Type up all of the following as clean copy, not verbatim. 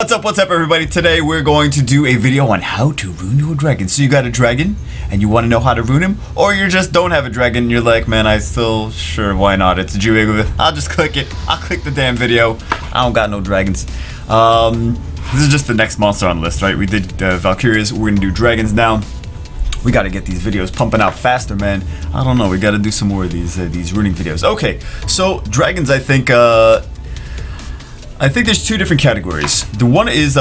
What's up everybody? Today we're going to do a video on how to rune your dragon. So you got a dragon and you want to know how to rune him, or you just don't have a dragon and you're like, man, sure, why not? It's a Jamire. I'll just click it. I'll click the damn video. I don't got no dragons. This is just the next monster on the list, right? We did Valkyrias, we're gonna do dragons now. We gotta get these videos pumping out faster, man. I don't know, we gotta do some more of these runing videos. Okay, so dragons, I think there's two different categories. The one is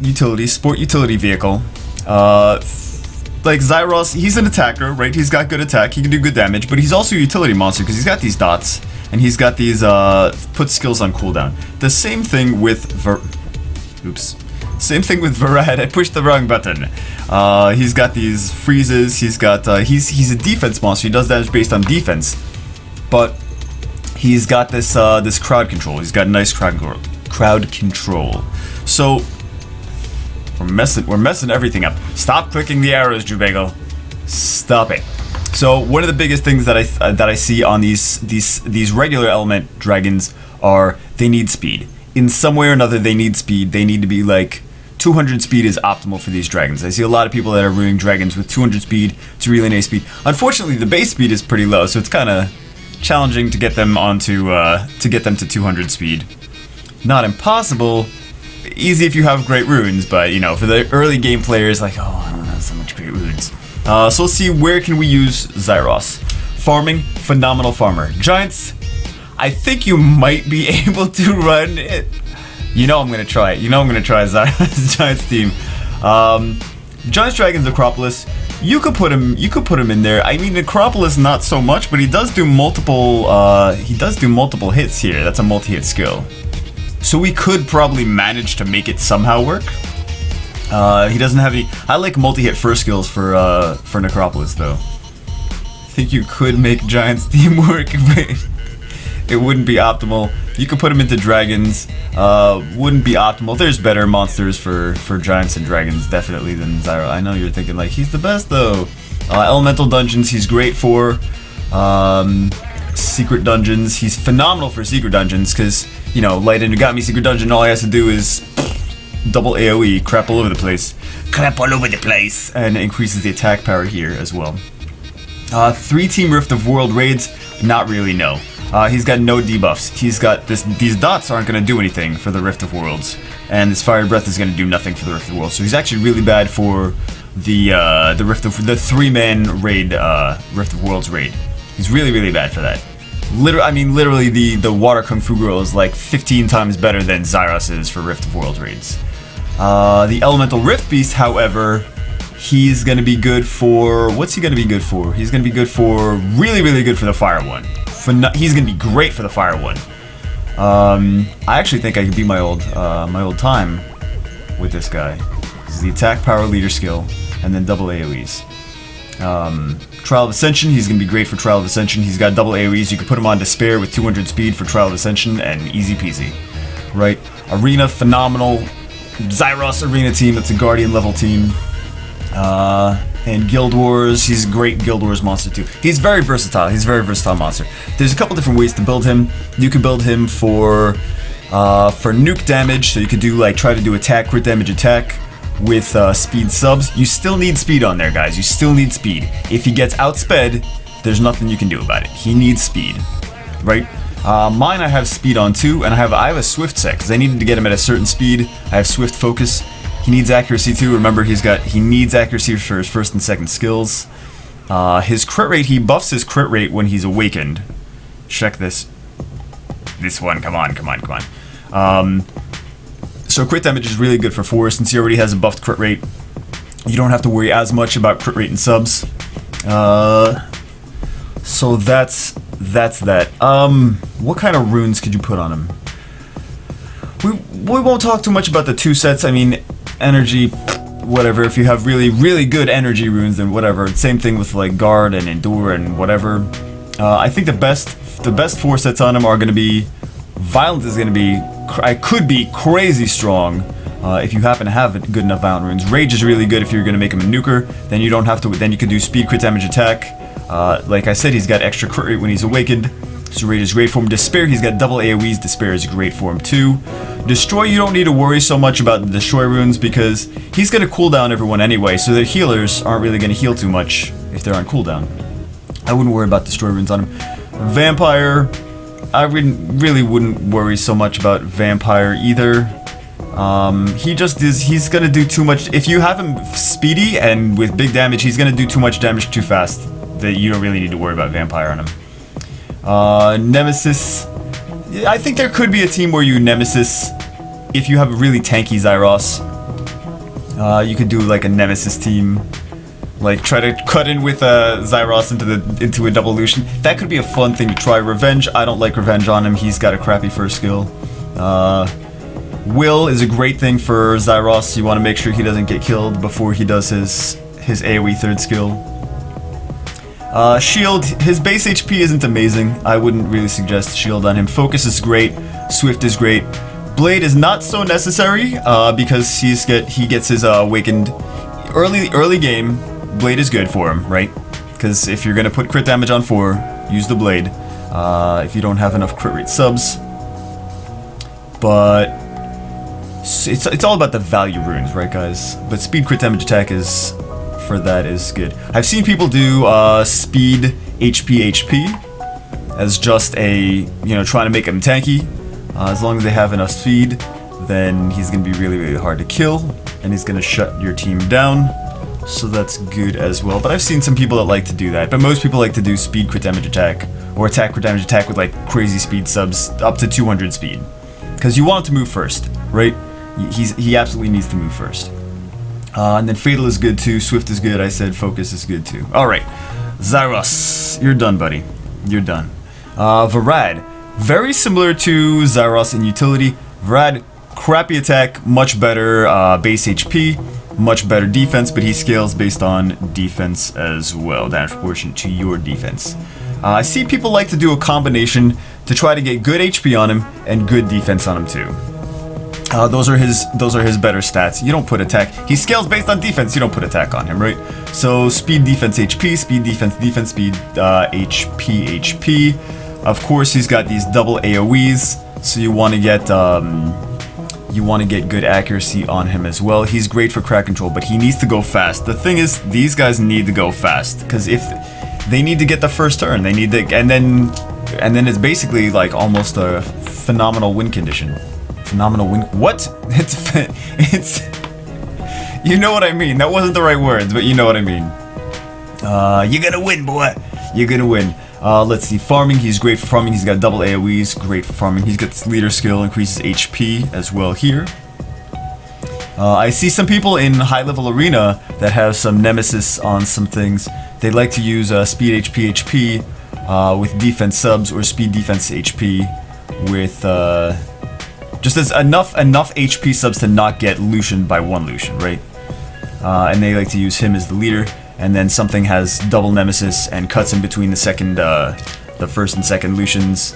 utility, sport utility vehicle. Like Zaiross, he's an attacker, right? He's got good attack, he can do good damage, but he's also a utility monster because he's got these dots and he's got these put skills on cooldown. The same thing with Same thing with Verad. I pushed the wrong button. He's got these freezes. He's got he's a defense monster. He does damage based on defense, but he's got this this crowd control. He's got nice crowd control. So we're messing everything up. Stop clicking the arrows, Jubago. Stop it. So one of the biggest things that I see on these regular element dragons are they need speed. In some way or another, they need speed. They need to be like 200 speed is optimal for these dragons. I see a lot of people that are ruining dragons with 200 speed to really nice speed. Unfortunately, the base speed is pretty low, so it's kind of challenging to get them onto to get them to 200 speed. Not impossible, easy if you have great runes, but you know, for the early game players, like, oh, I don't have so much great runes. So let's see, where can we use Zaiross? Farming, phenomenal farmer. Giants, I think you might be able to run it. You know I'm gonna try it. You know I'm gonna try Giants team. Giants, Dragons, Acropolis. You could put him in there. I mean, Acropolis not so much, but he does do multiple. Hits here. That's a multi-hit skill. So we could probably manage to make it somehow work. He doesn't have any. I like multi-hit first skills for Necropolis though. I think you could make Giants team work. It wouldn't be optimal. You could put him into dragons. Wouldn't be optimal. There's better monsters for giants and dragons definitely than Zaiross. I know you're thinking like he's the best though. Elemental dungeons, he's great for. Secret dungeons, he's phenomenal for secret dungeons because, you know, Light Inugami secret dungeon, all he has to do is double AoE, crap all over the place. Crap all over the place. And it increases the attack power here as well. 3-team Rift of World raids, not really, no. He's got no debuffs. He's got these dots aren't going to do anything for the Rift of Worlds, and this Fire Breath is going to do nothing for the Rift of Worlds. So he's actually really bad for the 3-man raid, Rift of Worlds raid. He's really bad for that. Literally the Water Kung Fu Girl is like 15 times better than Zaiross is for Rift of Worlds raids. The Elemental Rift Beast, however, he's going to be good for, what's he going to be good for? He's going to be good for, really good for the Fire one. He's gonna be great for the fire one. I actually think I could beat my old time with this guy. This is the attack, power, leader skill, and then double AoEs. Trial of Ascension, he's gonna be great for Trial of Ascension. He's got double AoEs. You can put him on Despair with 200 speed for Trial of Ascension, and easy peasy. Right? Arena, phenomenal. Zaiross Arena team. That's a Guardian level team. And Guild Wars, he's a great Guild Wars monster too. He's very versatile. He's a very versatile monster. There's a couple different ways to build him. You can build him for nuke damage, so you could do like try to do attack, crit damage attack with speed subs. You still need speed on there, guys. You still need speed. If he gets outsped, there's nothing you can do about it. He needs speed, right? Mine I have speed on too, and I have a swift set because I needed to get him at a certain speed. I have swift focus. He needs accuracy too. Remember, he needs accuracy for his first and second skills. His crit rate, he buffs his crit rate when he's awakened. Check this. This one, come on. So crit damage is really good for 4 since he already has a buffed crit rate. You don't have to worry as much about crit rate and subs. So that's that. What kind of runes could you put on him? We won't talk too much about the 2 sets. I mean, energy, whatever. If you have really good energy runes, then whatever. Same thing with like guard and endure and whatever. I think the best 4 sets on him are going to be violence is going to be could be crazy strong if you happen to have good enough violent runes. Rage is really good if you're going to make him a nuker. Then you don't have to. Then you could do speed, crit damage, attack. Like I said, he's got extra crit rate when he's awakened. So Rage is great for him. Despair, he's got double AoEs. Despair is great for him too. Destroy, you don't need to worry so much about the Destroy runes because he's going to cooldown everyone anyway, so the healers aren't really going to heal too much if they're on cooldown. I wouldn't worry about Destroy runes on him. Vampire, I really wouldn't worry so much about Vampire either. He's going to do too much. If you have him speedy and with big damage, he's going to do too much damage too fast that you don't really need to worry about Vampire on him. Nemesis, I think there could be a team where you Nemesis if you have a really tanky Zaiross. You could do like a Nemesis team, like try to cut in with Zaiross into a double Lucian. That could be a fun thing to try. Revenge, I don't like Revenge on him. He's got a crappy first skill. Will is a great thing for Zaiross. You want to make sure he doesn't get killed before he does his AoE third skill. Shield, his base HP isn't amazing. I wouldn't really suggest Shield on him. Focus is great. Swift is great. Blade is not so necessary because he gets his awakened early game. Blade is good for him, right? Because if you're gonna put crit damage on 4, use the Blade. If you don't have enough crit rate subs, but it's all about the value runes, right, guys? But speed crit damage attack is. For that is good. I've seen people do speed HP as just a, trying to make him tanky. As long as they have enough speed, then he's going to be really hard to kill, and he's going to shut your team down. So that's good as well. But I've seen some people that like to do that. But most people like to do speed crit damage attack, or attack crit damage attack with like crazy speed subs up to 200 speed. Because you want him to move first, right? He absolutely needs to move first. And then Fatal is good too, Swift is good, I said Focus is good too. Alright, Zaiross, you're done, buddy. You're done. Verad, very similar to Zaiross in utility. Verad, crappy attack, much better base HP, much better defense, but he scales based on defense as well, damage proportion to your defense. I see people like to do a combination to try to get good HP on him and good defense on him too. Those are his better stats. You don't put attack. He scales based on defense. You don't put attack on him, right? So speed, defense, HP, speed, defense, defense, speed, HP. Of course, he's got these double AOEs, so you want to get good accuracy on him as well. He's great for crack control, but he needs to go fast. The thing is, these guys need to go fast because if they need to get the first turn, they need to, and then it's basically like almost a phenomenal win condition. Phenomenal win. What? It's. You know what I mean. That wasn't the right words, but you know what I mean. You're gonna win, boy. You're gonna win. Let's see. Farming. He's great for farming. He's got double AoEs. Great for farming. He's got this leader skill. Increases HP as well here. I see some people in high level arena that have some nemesis on some things. They like to use speed HP with defense subs or speed defense HP with. Just as enough HP subs to not get Lucian by one Lucian, right? And they like to use him as the leader, and then something has double nemesis and cuts in between the first and second Lucians,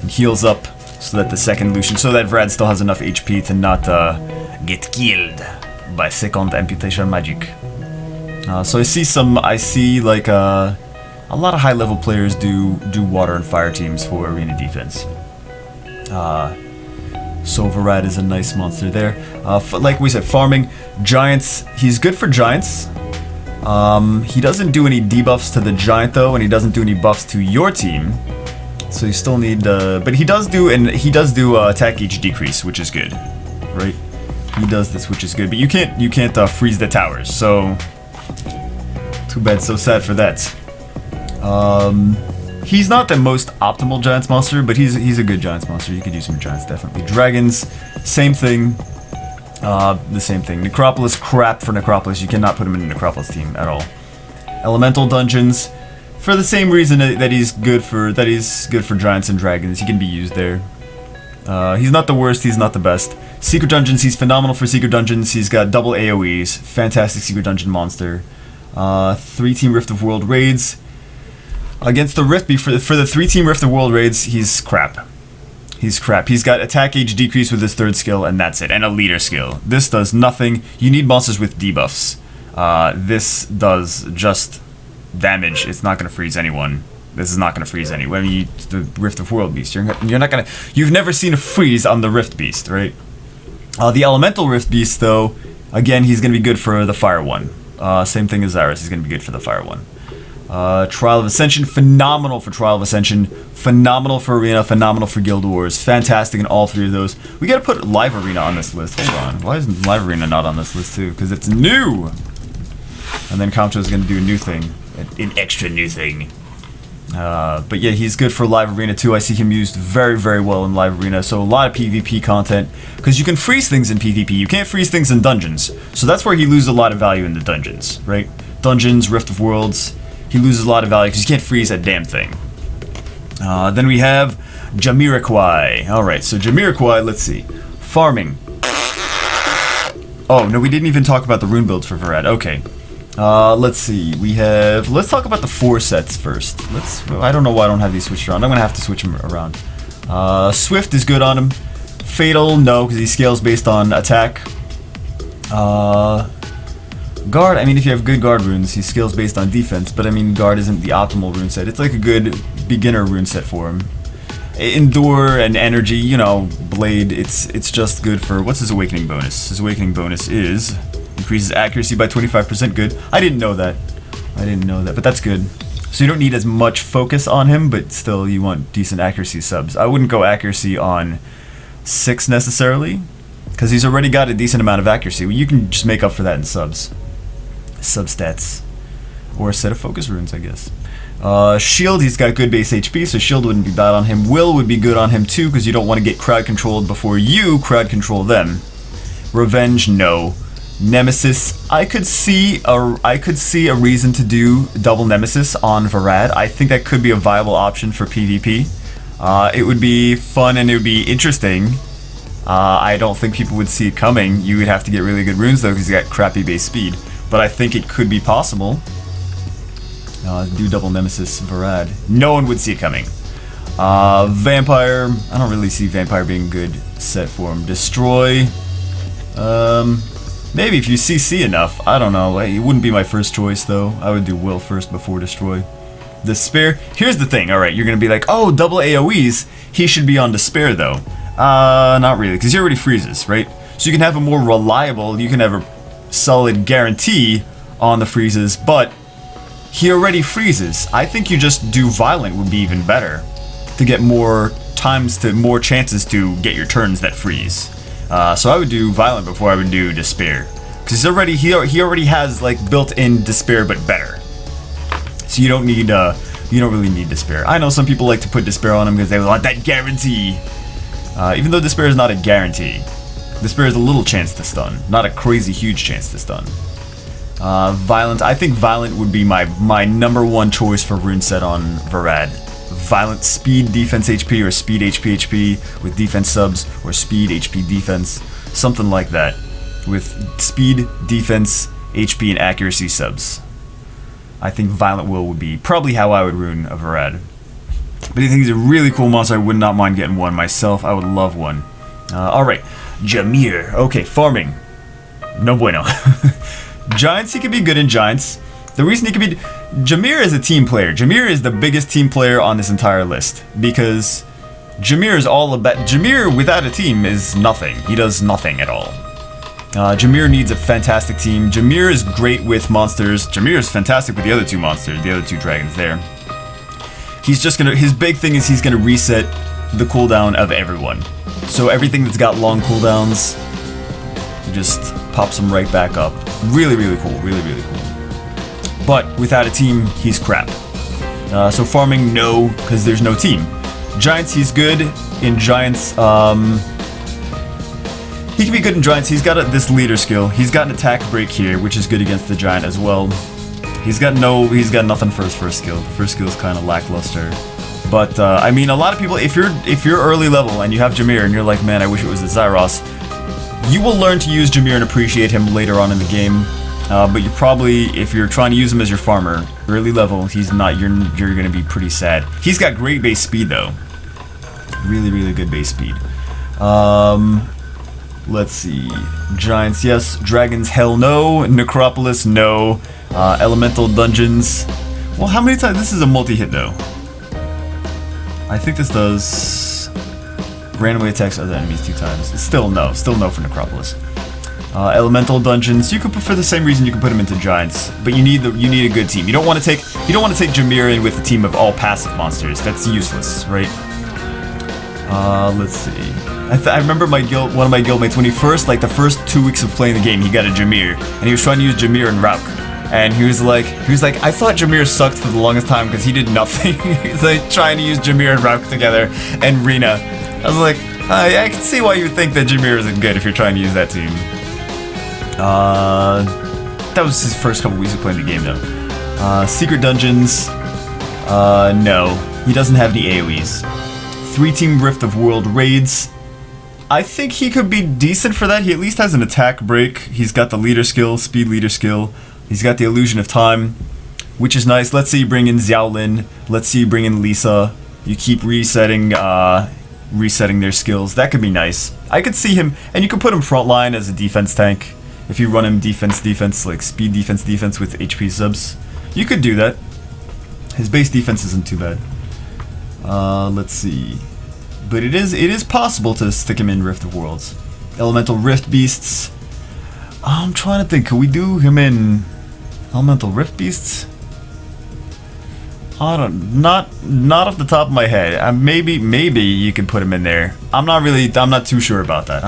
and heals up so that the second Lucian, so that Verad still has enough HP to not get killed by second amputation magic. So I see like a lot of high level players do water and fire teams for arena defense. So Verad is a nice monster there. Like we said, farming. Giants, he's good for giants. He doesn't do any debuffs to the giant though, and he doesn't do any buffs to your team. So you still need, but he does do attack each decrease, which is good, right? He does this, which is good, but you can't freeze the towers. So too bad, so sad for that. He's not the most optimal Giants monster, but he's a good Giants monster. You could use some Giants, definitely. Dragons, same thing. The same thing. Necropolis, crap for Necropolis. You cannot put him in a Necropolis team at all. Elemental dungeons, for the same reason that he's good for Giants and Dragons. He can be used there. He's not the worst. He's not the best. Secret dungeons. He's phenomenal for secret dungeons. He's got double AOEs. Fantastic secret dungeon monster. 3-team Rift of World raids. Against the Rift, for the 3-team Rift of World raids, he's crap. He's crap. He's got attack age decrease with his 3rd skill, and that's it. And a leader skill. This does nothing. You need monsters with debuffs. This does just damage. It's not going to freeze anyone. this is not gonna freeze anyway. I mean, the Rift of World Beast. You're not gonna. You've never seen a freeze on the Rift Beast, right? The Elemental Rift Beast, though, again, he's gonna be good for the Fire one. Same thing as Zaiross. He's gonna be good for the Fire one. Trial of Ascension, phenomenal for Trial of Ascension, phenomenal for Arena, phenomenal for Guild Wars, fantastic in all three of those. We gotta put Live Arena on this list. Hold on, why isn't Live Arena not on this list too? Because it's new! And then Kamcho's gonna do a new thing, an extra new thing. But yeah, he's good for Live Arena too. I see him used very, very well in Live Arena, so a lot of PvP content, because you can freeze things in PvP, you can't freeze things in dungeons. So that's where he loses a lot of value in the dungeons, right? Dungeons, Rift of Worlds, he loses a lot of value because you can't freeze that damn thing. Then we have Jamire. Alright, so Jamire, let's see. Farming. Oh, no, we didn't even talk about the rune builds for Verad. Okay. Let's see. Let's talk about the 4 sets first. I don't know why I don't have these switched around. I'm going to have to switch them around. Swift is good on him. Fatal, no, because he scales based on attack. Guard, I mean, if you have good guard runes, he scales based on defense, but I mean, guard isn't the optimal rune set. It's like a good beginner rune set for him. Endure and energy, you know, blade, it's just good for, what's his awakening bonus? His awakening bonus is, increases accuracy by 25%, good. I didn't know that, but that's good. So you don't need as much focus on him, but still you want decent accuracy subs. I wouldn't go accuracy on 6 necessarily, because he's already got a decent amount of accuracy. You can just make up for that in subs. Substats. Or a set of focus runes, I guess. Shield, he's got good base HP, so shield wouldn't be bad on him. Will would be good on him too, because you don't want to get crowd controlled before you crowd control them. Revenge, no. Nemesis, I could see a reason to do double Nemesis on Verad. I think that could be a viable option for PvP. It would be fun and it would be interesting. I don't think people would see it coming. You would have to get really good runes though, because you got crappy base speed. But I think it could be possible. Do double Nemesis Verad. No one would see it coming. Vampire, I don't really see Vampire being a good set for him. Destroy, maybe if you CC enough. I don't know. It wouldn't be my first choice though. I would do Will first before Destroy. Despair, here's the thing. Alright, you're gonna be like, oh, double AoEs. He should be on Despair though. Not really, because he already freezes, right? So you can have a more reliable, you can have a solid guarantee on the freezes, but he already freezes. I think you just do Violent would be even better to get more chances to get your turns that freeze. So I would do Violent before I would do Despair, because he already has like built-in Despair but better. So you don't really need Despair. I know some people like to put Despair on him because they want that guarantee. Even though Despair is not a guarantee. Despair is a little chance to stun, not a crazy huge chance to stun. Violent, I think Violent would be my #1 choice for rune set on Verad. Violent speed defense HP or speed HP with defense subs, or speed HP defense, something like that. With speed, defense, HP, and accuracy subs. I think Violent Will would be probably how I would rune a Verad. But I think he's a really cool monster. I would not mind getting one myself. I would love one. Alright, Jamir. Okay, farming. No bueno. Giants, he could be good in Giants. The reason he could be... Jamir is a team player. Jamir is the biggest team player on this entire list. Because Jamir is all about... Jamir without a team is nothing. He does nothing at all. Jamir needs a fantastic team. Jamir is great with monsters. Jamir is fantastic with the other 2 monsters, the other 2 dragons there. He's just gonna... His big thing is he's gonna reset the cooldown of everyone. So everything that's got long cooldowns, just pops them right back up. Really, really cool. Really, really cool. But without a team, he's crap. So farming, no, because there's no team. Giants, he's good. In Giants, he can be good in Giants. He's got this leader skill. He's got an attack break here, which is good against the Giant as well. He's got nothing for his first skill. The first skill is kind of lackluster. But I mean, a lot of people, if you're early level and you have Jamir and you're like, man, I wish it was a Zaiross, you will learn to use Jamir and appreciate him later on in the game. But you probably, if you're trying to use him as your farmer, early level, he's not. You're gonna be pretty sad. He's got great base speed though. Really, really good base speed. Let's see. Giants, yes. Dragons, hell no. Necropolis, no. Elemental dungeons. Well, how many times? This is a multi-hit though. I think this does randomly attacks other enemies 2 times. It's still no for Necropolis. Elemental dungeons, you could put for the same reason you can put them into giants, but you need a good team. You don't want to take Jamir in with a team of all passive monsters. That's useless, right? Let's see. I remember one of my guildmates when he first, like the first 2 weeks of playing the game, he got a Jamir, and he was trying to use Jamir and Rauk. And he was like, I thought Jamir sucked for the longest time because he did nothing. He's like trying to use Jamir and Rauk together, and Rune. I was like, I can see why you would think that Jamir isn't good if you're trying to use that team. That was his first couple weeks of playing the game though. Secret dungeons, no. He doesn't have any AoEs. 3-team Rift of World raids. I think he could be decent for that. He at least has an attack break. He's got the leader skill, speed leader skill. He's got the illusion of time, which is nice. Let's say you bring in Xiaolin. Let's see you bring in Lisa. You keep resetting their skills. That could be nice. I could see him, and you could put him frontline as a defense tank. If you run him defense, like speed defense with HP subs. You could do that. His base defense isn't too bad. Let's see. But it is possible to stick him in Rift of Worlds. Elemental Rift Beasts. I'm trying to think, could we do him in Elemental Rift Beasts? Not off the top of my head. Maybe you can put him in there. I'm not too sure about that.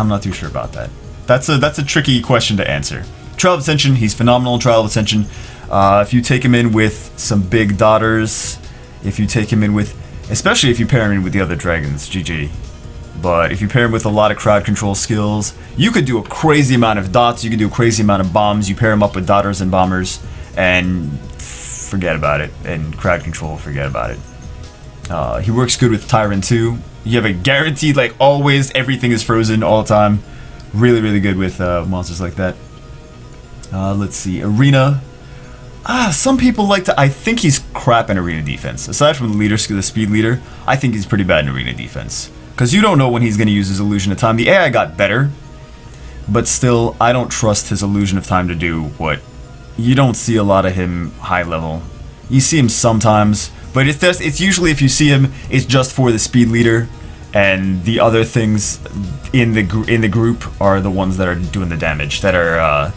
That's a tricky question to answer. Trial of Ascension, he's phenomenal in Trial of Ascension. If you take him in with some big daughters, especially if you pair him in with the other dragons, GG. But if you pair him with a lot of crowd control skills, you could do a crazy amount of dots, you could do a crazy amount of bombs, you pair him up with daughters and bombers, and forget about it. And crowd control, forget about it. He works good with Tyrant too. You have a guaranteed, like always, everything is frozen all the time. Really, really good with monsters like that. Let's see, Arena. Some people like to. I think he's crap in arena defense. Aside from the speed leader, I think he's pretty bad in arena defense. Because you don't know when he's going to use his illusion of time. The AI got better, but still, I don't trust his illusion of time to do what. You don't see a lot of him high level. You see him sometimes, but it's usually if you see him, it's just for the speed leader, and the other things in the group are the ones that are doing the damage, that are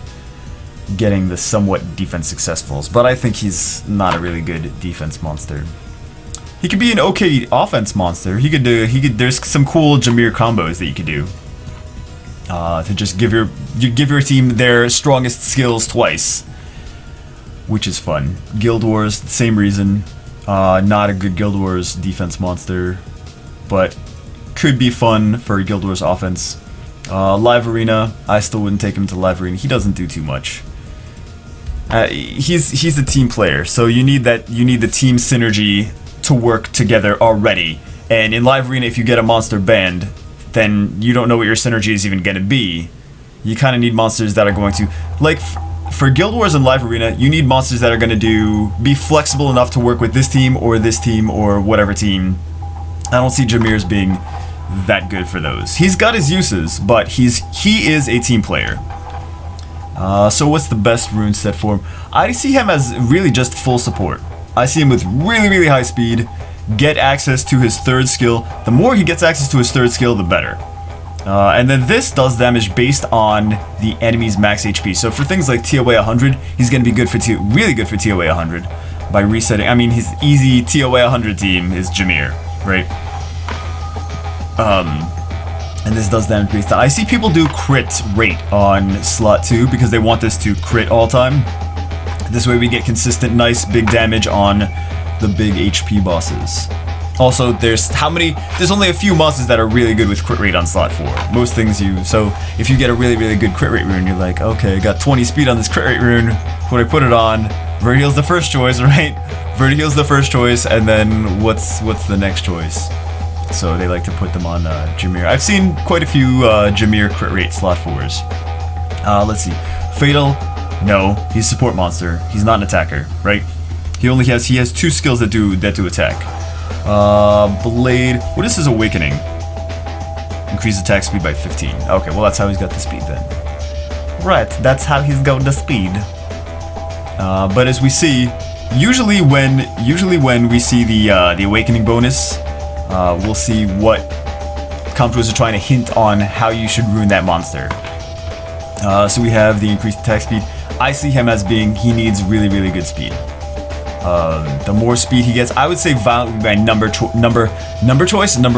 getting the somewhat defense successfuls. But I think he's not a really good defense monster. He could be an okay offense monster. There's some cool Jamir combos that you could do to just give your team their strongest skills twice, which is fun. Guild Wars, same reason. Not a good Guild Wars defense monster, but could be fun for Guild Wars offense. Live Arena, I still wouldn't take him to Live Arena. He doesn't do too much. He's a team player, so you need the team synergy to work together already. And in Live Arena, if you get a monster banned, then you don't know what your synergy is even going to be. You kind of need monsters that are going to, like, for Guild Wars and Live Arena, you need monsters that are going to be flexible enough to work with this team or whatever team. I don't see Jamir's being that good for those. He's got his uses, but he is a team player. So what's the best rune set for him? I see him as really just full support. I see him with really, really high speed, get access to his third skill. The more he gets access to his third skill, the better. And then this does damage based on the enemy's max HP. So for things like TOA 100, he's going to be really good for TOA 100 by resetting. I mean, his easy TOA 100 team is Jamir, right? And this does damage based on. I see people do crit rate on slot 2 because they want this to crit all time. This way we get consistent, nice, big damage on the big HP bosses. Also, there's only a few monsters that are really good with crit rate on slot 4. Most things so if you get a really, really good crit rate rune, you're like, okay, I got 20 speed on this crit rate rune. When I put it on, Verheal's the first choice, right? Verheal's the first choice, and then what's the next choice? So they like to put them on Jamir. I've seen quite a few Jamir crit rate slot 4s. Let's see. Fatal, no, he's a support monster. He's not an attacker, right? He has 2 skills that do attack. Blade, what is his awakening? Increase attack speed by 15. Okay, well that's how he's got the speed then. Right, that's how he's got the speed. But as we see, usually when we see the awakening bonus, We'll see what Comtours are trying to hint on how you should ruin that monster. So we have the increased attack speed. I see him as being, he needs really, really good speed. The more speed he gets, I would say Violent would be my number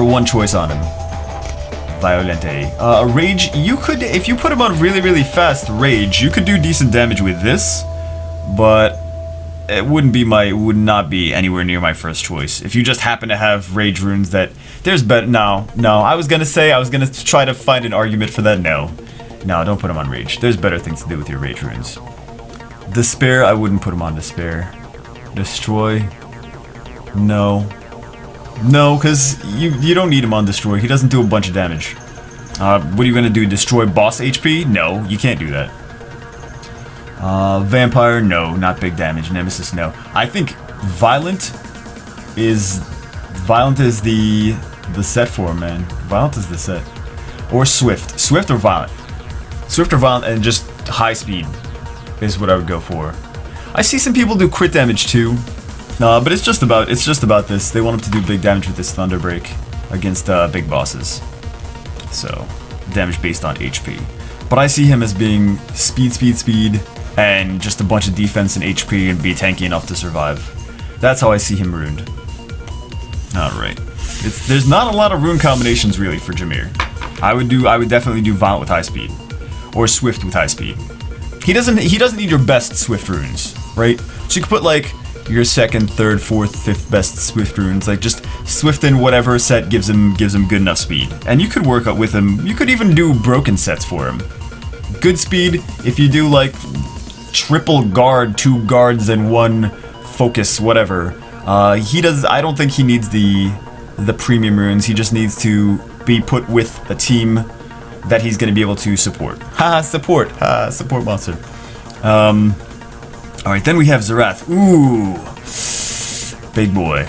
one choice on him. Violente. Rage, you could, if you put him on really, really fast Rage, you could do decent damage with this, but it would not be anywhere near my first choice. If you just happen to have Rage runes that, there's better, no, I was gonna try to find an argument for that, no, don't put him on Rage. There's better things to do with your Rage runes. Despair, I wouldn't put him on Despair. Destroy, no, because you don't need him on Destroy. He doesn't do a bunch of damage. What are you gonna do? Destroy boss HP? No, you can't do that. Vampire? No, not big damage. Nemesis? No. I think Violent is the set for him, man. Violent is the set. Or Swift. Swift or Violent. Swift or Violent, and just high speed is what I would go for. I see some people do crit damage too. But it's just about this. They want him to do big damage with this Thunder Break against big bosses. So, damage based on HP. But I see him as being speed, and just a bunch of defense and HP and be tanky enough to survive. That's how I see him ruined. Alright. There's not a lot of rune combinations really for Jamir. I would definitely do Violent with high speed. Or Swift with high speed. He doesn't need your best Swift runes, right? So you could put like your second, third, fourth, fifth best Swift runes, like just Swift in whatever set gives him good enough speed. And you could work out with him. You could even do broken sets for him. Good speed, if you do like triple guard, 2 guards and 1 focus, whatever. I don't think he needs the premium runes. He just needs to be put with a team that he's going to be able to support. Support monster. Alright, then we have Zerath. Ooh. Big boy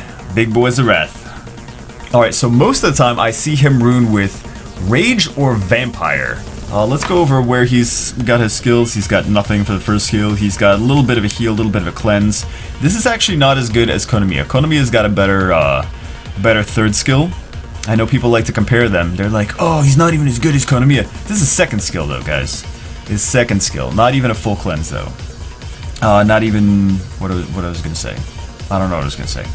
Zerath. Alright, so most of the time I see him rune with Rage or Vampire. Let's go over where he's got his skills. He's got nothing for the first skill. He's got a little bit of a heal, a little bit of a cleanse. This is actually not as good as Konamiya. Konamiya's got a better third skill. I know people like to compare them. They're like, oh, he's not even as good as Konamiya. This is second skill though, guys. His second skill. Not even a full cleanse though. Not even what I was gonna say. I don't know what I was gonna say.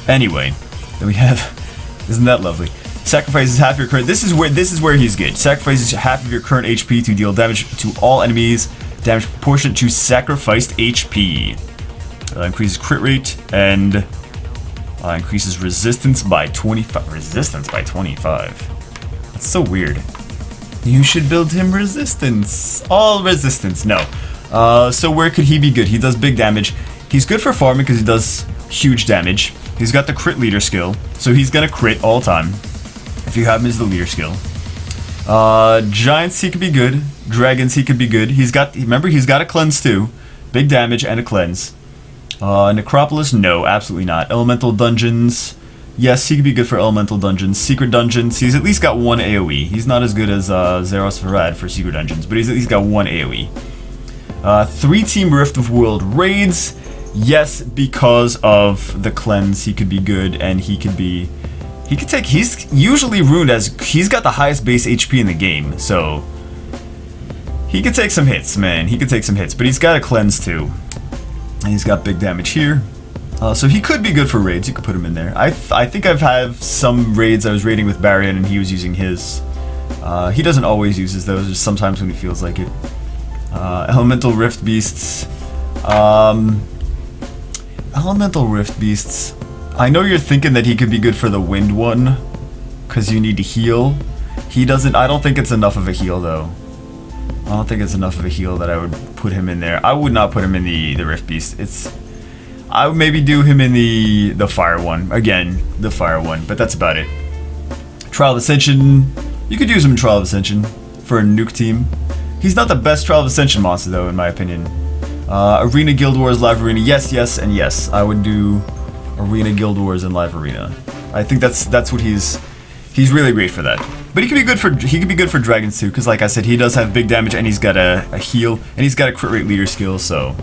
Anyway, then we have, isn't that lovely? Sacrifices half your current. This is where he's good. Sacrifices half of your current HP to deal damage to all enemies. Damage proportionate to sacrificed HP. Increases crit rate and increases resistance by 25. Resistance by 25. That's so weird. You should build him resistance. All resistance. No. So where could he be good? He does big damage. He's good for farming because he does huge damage. He's got the crit leader skill, so he's gonna crit all time if you have him as the leader skill. Giants, he could be good. Dragons, he could be good. Remember, he's got a cleanse too. Big damage and a cleanse. Necropolis, no, absolutely not. Elemental dungeons, yes, he could be good for elemental dungeons. Secret dungeons, he's at least got 1 AoE. He's not as good as Zaiross Verad for secret dungeons, but he's at least got 1 AoE. 3-team Rift of World raids, yes, because of the cleanse, he could be good, and he's usually ruined as, he's got the highest base HP in the game, so he could take some hits, man. He could take some hits, but he's got a cleanse too. And he's got big damage here. So he could be good for raids. You could put him in there. I think I've had some raids I was raiding with Barian and he was using his. He doesn't always use his, though, just sometimes when he feels like it. Elemental Rift Beasts. Elemental Rift Beasts. I know you're thinking that he could be good for the wind one, because you need to heal. He doesn't, I don't think it's enough of a heal though. I don't think it's enough of a heal that I would put him in there. I would not put him in the Rift Beast. I would maybe do him in the fire one. Again, the fire one, but that's about it. Trial of Ascension, you could use him in Trial of Ascension for a nuke team. He's not the best Trial of Ascension monster though, in my opinion. Arena Guild Wars, Live Arena, yes, and yes. I would do Arena Guild Wars and Live Arena. I think that's what he's really great for that. But he could be good for dragons too, because like I said, he does have big damage and he's got a heal and he's got a crit rate leader skill, so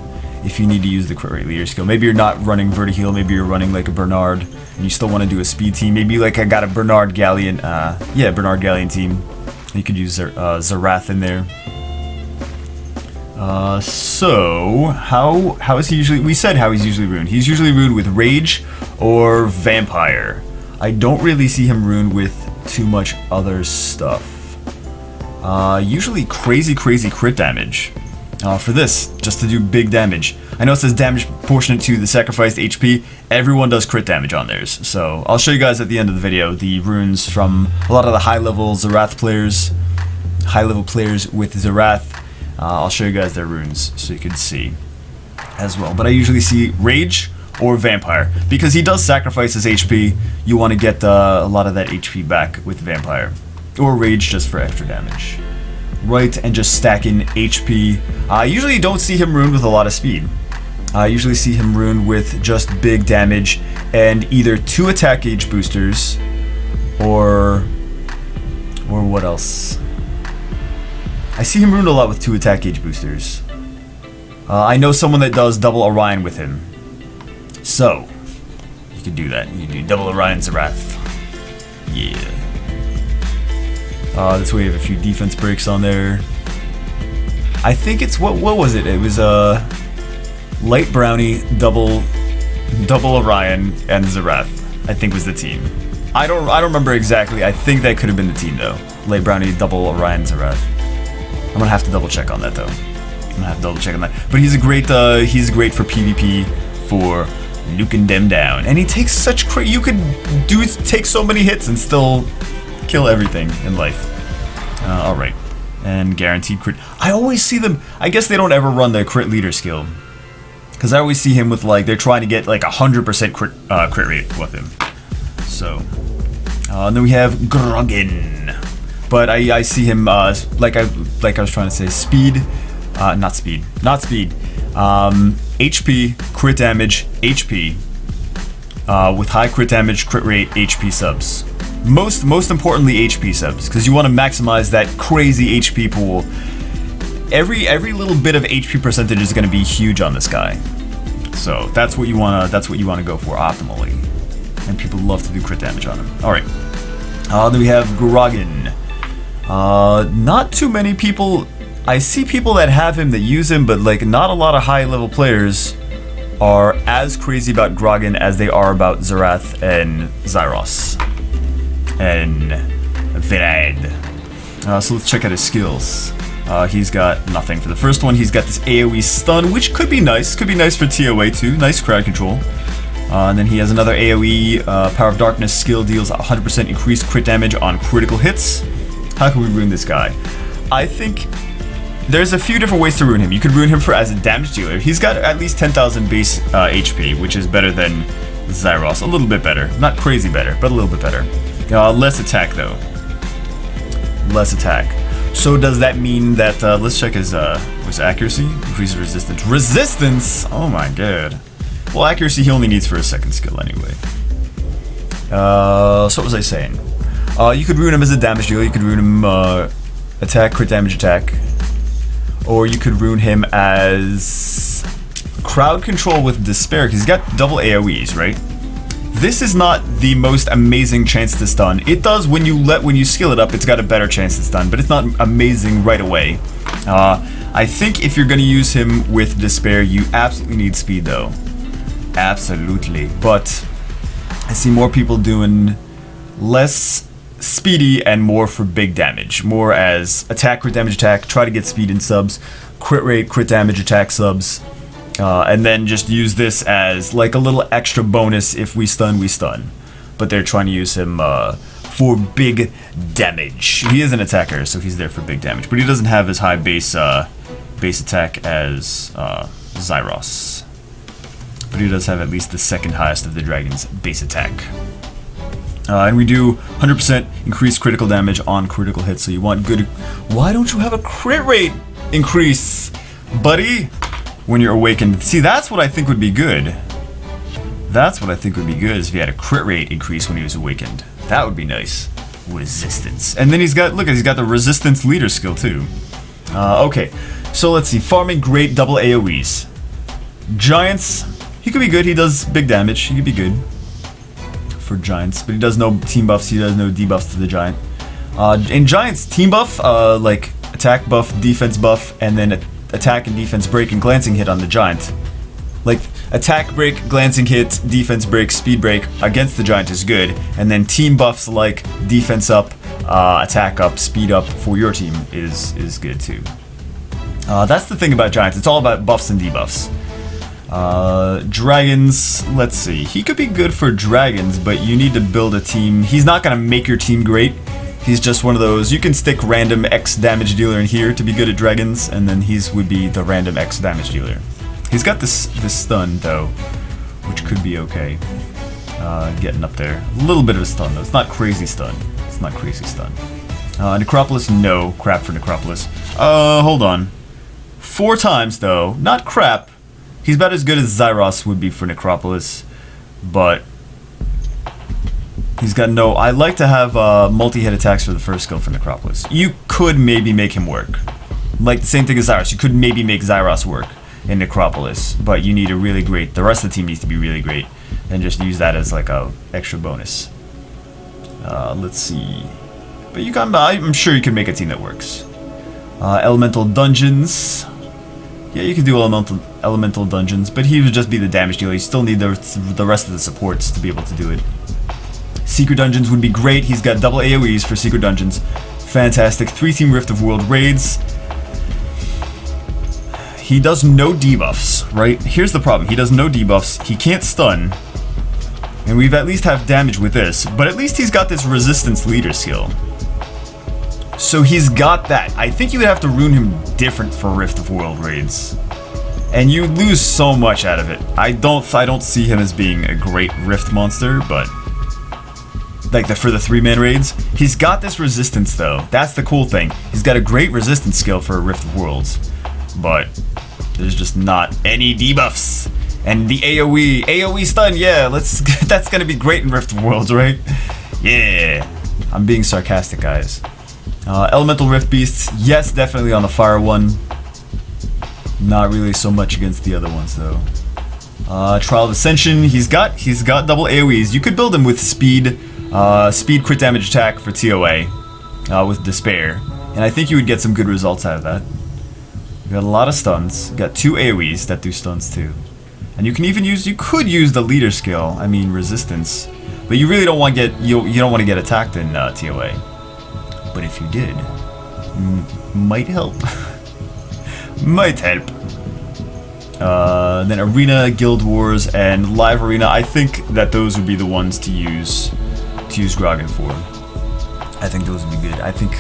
if you need to use the crit rate leader skill. Maybe you're not running Vertiheal, maybe you're running like a Bernard, and you still want to do a speed team. Maybe like I got a Bernard Galleon, yeah, Bernard Galleon team. You could use Zerath in there. So how is he usually? We said how he's usually runed. He's usually runed with Rage or Vampire. I don't really see him runed with too much other stuff. Usually crazy crit damage. For this, just to do big damage. I know it says damage proportionate to the sacrificed HP. Everyone does crit damage on theirs. So I'll show you guys at the end of the video the runes from a lot of the high-level Zerath players. High-level players with Zerath. I'll show you guys their runes so you can see as well. But I usually see Rage or Vampire. Because he does sacrifice his HP, you want to get a lot of that HP back with Vampire. Or Rage just for extra damage. Right, and just stacking HP. I usually don't see him ruined with a lot of speed. I usually see him ruined with just big damage and either 2 attack gauge boosters or what else? I see him ruined a lot with 2 attack gauge boosters. I know someone that does double Orion with him. So, you could do that. You can do double Orion Zerath. Yeah. This way we have a few defense breaks on there. I think it's what was it? It was Light Brownie, double Orion, and Zerath. I think was the team. I don't remember exactly. I think that could have been the team though. Light Brownie, double Orion, Zerath. I'm gonna have to double check on that though. I'm gonna have to double check on that. But he's great for PvP for nuking them down, and he takes such you could take so many hits and still kill everything in life. Alright. And guaranteed crit. I always see them. I guess they don't ever run the crit leader skill. Because I always see him with like, they're trying to get like 100% crit rate with him. So. And then we have Grogen. But I see him, like I was trying to say, speed. Not speed. HP, crit damage, HP. With high crit damage, crit rate, HP subs. Most importantly, HP subs, because you want to maximize that crazy HP pool. Every little bit of HP percentage is going to be huge on this guy. So that's what you want to go for optimally. And people love to do crit damage on him. All right. Then we have Grogen. Not too many people. I see people that have him that use him, but like not a lot of high level players are as crazy about Grogen as they are about Zerath and Zaiross. And Verad. So let's check out his skills. He's got nothing for the first one. He's got this AoE stun, which could be nice. Could be nice for TOA too. Nice crowd control. And then he has another AoE, Power of Darkness skill deals 100% increased crit damage on critical hits. How can we ruin this guy? I think there's a few different ways to ruin him. You could ruin him as a damage dealer. He's got at least 10,000 base HP, which is better than Zaiross. A little bit better. Not crazy better, but a little bit better. Less attack though. Less attack. So does that mean that, let's check his accuracy? Increases resistance. Resistance? Oh my god. Well, accuracy he only needs for his second skill anyway. So what was I saying? You could ruin him as a damage dealer. You could ruin him, attack, crit damage attack. Or you could ruin him as crowd control with despair, because he's got double AoEs, right? This is not the most amazing chance to stun. It does when you skill it up, it's got a better chance to stun, but it's not amazing right away. I think if you're going to use him with despair, you absolutely need speed though. Absolutely. But I see more people doing less speedy and more for big damage. More as attack, crit damage, attack, try to get speed in subs, crit rate, crit damage, attack subs. And then just use this as like a little extra bonus. If we stun, we stun. But they're trying to use him for big damage. He is an attacker, so he's there for big damage. But he doesn't have as high base attack as Zaiross. But he does have at least the second highest of the dragon's base attack. And we do 100% increased critical damage on critical hits, so you want good... Why don't you have a crit rate increase, buddy? When you're awakened. See, that's what I think would be good. That's what I think would be good, is if he had a crit rate increase when he was awakened. That would be nice. Resistance. And then he's got, look, he's got the resistance leader skill too. Okay, so let's see. Farming great double AoEs. Giants, he could be good. He does big damage. He could be good for Giants, but he does no team buffs. He does no debuffs to the Giant. In Giants, team buff, like attack buff, defense buff, and then attack and defense break and glancing hit on the Giant. Like attack break, glancing hit, defense break, speed break against the Giant is good, and then team buffs like defense up, attack up, speed up for your team is good too. That's the thing about Giants. It's all about buffs and debuffs. Dragons, let's see. He could be good for Dragons, but you need to build a team. He's not going to make your team great. He's just one of those, you can stick random X damage dealer in here to be good at Dragons, and then he's would be the random X damage dealer. He's got this stun, though, which could be okay. Getting up there. A little bit of a stun, though. It's not crazy stun. It's not crazy stun. Necropolis, no. Crap for Necropolis. Hold on. 4 times, though. Not crap. He's about as good as Zaiross would be for Necropolis, but he's got no... I like to have multi-hit attacks for the first skill for Necropolis. You could maybe make him work. Like the same thing as Zaiross. You could maybe make Zaiross work in Necropolis, but you need a really great... The rest of the team needs to be really great, and just use that as like a extra bonus. Let's see... But you can... I'm sure you can make a team that works. Elemental Dungeons... Yeah, you could do elemental dungeons, but he would just be the damage dealer. You still need the rest of the supports to be able to do it. Secret dungeons would be great. He's got double AoEs for secret dungeons. Fantastic. 3-team Rift of World raids. He does no debuffs, right? Here's the problem. He does no debuffs. He can't stun. And we've at least have damage with this, but at least he's got this resistance leader skill. So he's got that. I think you would have to rune him different for Rift of World raids, and you lose so much out of it. I don't see him as being a great Rift monster, but like for the 3-man raids, he's got this resistance though. That's the cool thing. He's got a great resistance skill for Rift of Worlds, but there's just not any debuffs. And the AoE stun, yeah, that's gonna be great in Rift of Worlds, right? Yeah, I'm being sarcastic, guys. Elemental Rift Beasts, yes, definitely on the fire one. Not really so much against the other ones though. Trial of Ascension, he's got double AoEs. You could build him with speed crit damage attack for TOA, with Despair, and I think you would get some good results out of that. You got a lot of stuns. You got 2 AoEs that do stuns too, and you could use the leader skill. I mean resistance, but you really don't want to get you don't want to get attacked in TOA. But if you did, might help. Might help. Then Arena, Guild Wars, and Live Arena. I think that those would be the ones to use Grogen for. I think those would be good. I think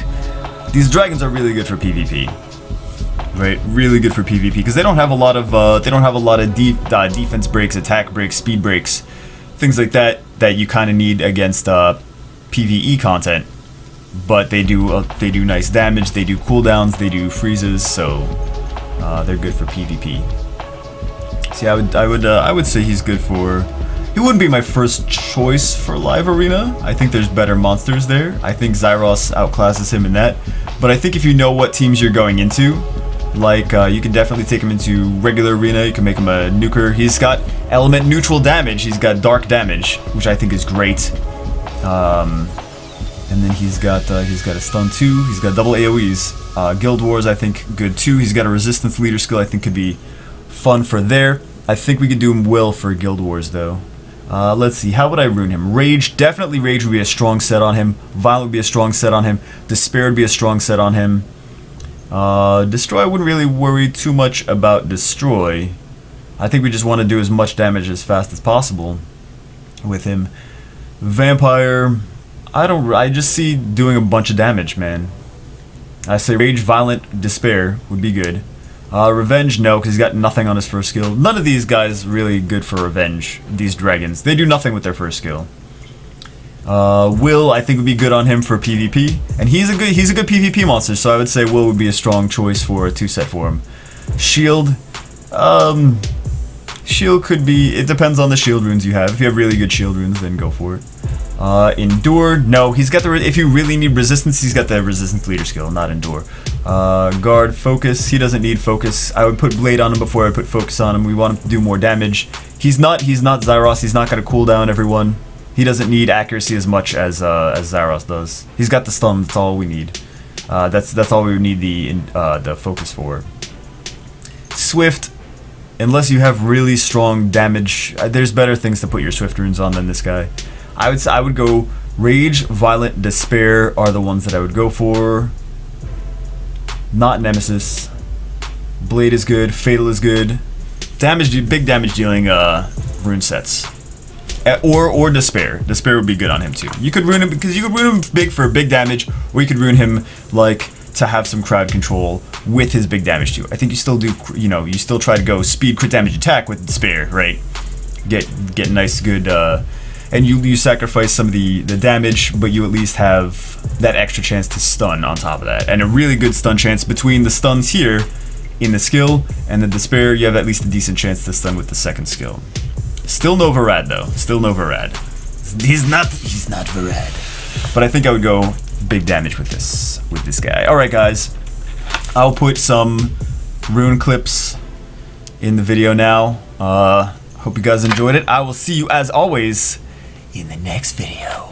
these dragons are really good for PvP. Right, really good for PvP because they don't have a lot of defense breaks, attack breaks, speed breaks, things like that you kind of need against PvE content. But they do nice damage, they do cooldowns, they do freezes, so they're good for PvP. See, I would say he's good for... He wouldn't be my first choice for Live Arena. I think there's better monsters there. I think Zaiross outclasses him in that. But I think if you know what teams you're going into, like you can definitely take him into regular Arena. You can make him a nuker. He's got element neutral damage. He's got dark damage, which I think is great. And then he's got a stun too. He's got double AoEs. Guild Wars, I think, good too. He's got a resistance leader skill. I think could be fun for there. I think we could do him well for Guild Wars though. Let's see. How would I rune him? Rage, definitely Rage would be a strong set on him. Violent would be a strong set on him. Despair would be a strong set on him. Destroy, I wouldn't really worry too much about Destroy. I think we just want to do as much damage as fast as possible with him. Vampire. I just see doing a bunch of damage, man. I say Rage, Violent, Despair would be good. Revenge, no, because he's got nothing on his first skill. None of these guys really good for Revenge, these dragons. They do nothing with their first skill. Will, I think would be good on him for PvP. And he's a good PvP monster, so I would say Will would be a strong choice for a 2-set for him. Shield, Shield could be, it depends on the shield runes you have. If you have really good shield runes, then go for it. Endure, no, he's got the, if you really need resistance, he's got the resistance leader skill, not endure. Guard, focus, he doesn't need focus. I would put blade on him before I put focus on him. We want him to do more damage. He's not Zaiross, he's not gonna cool down everyone. He doesn't need accuracy as much as Zaiross does. He's got the stun, that's all we need. That's all we need the focus for. Swift, unless you have really strong damage, there's better things to put your Swift runes on than this guy. I would go Rage, Violent, Despair are the ones that I would go for. Not Nemesis. Blade is good. Fatal is good. Big damage dealing rune sets. Or Despair. Despair would be good on him too. You could rune him because you could rune him big for big damage, or you could rune him like to have some crowd control with his big damage too. I think you still do. You still try to go speed, crit damage, attack with Despair, right? Get nice, good. And you sacrifice some of the damage, but you at least have that extra chance to stun on top of that. And a really good stun chance between the stuns here in the skill and the Despair, you have at least a decent chance to stun with the second skill. Still no Verad though. Still no Verad. He's not Verad. But I think I would go big damage with this guy. Alright guys. I'll put some rune clips in the video now. Hope you guys enjoyed it. I will see you as always in the next video.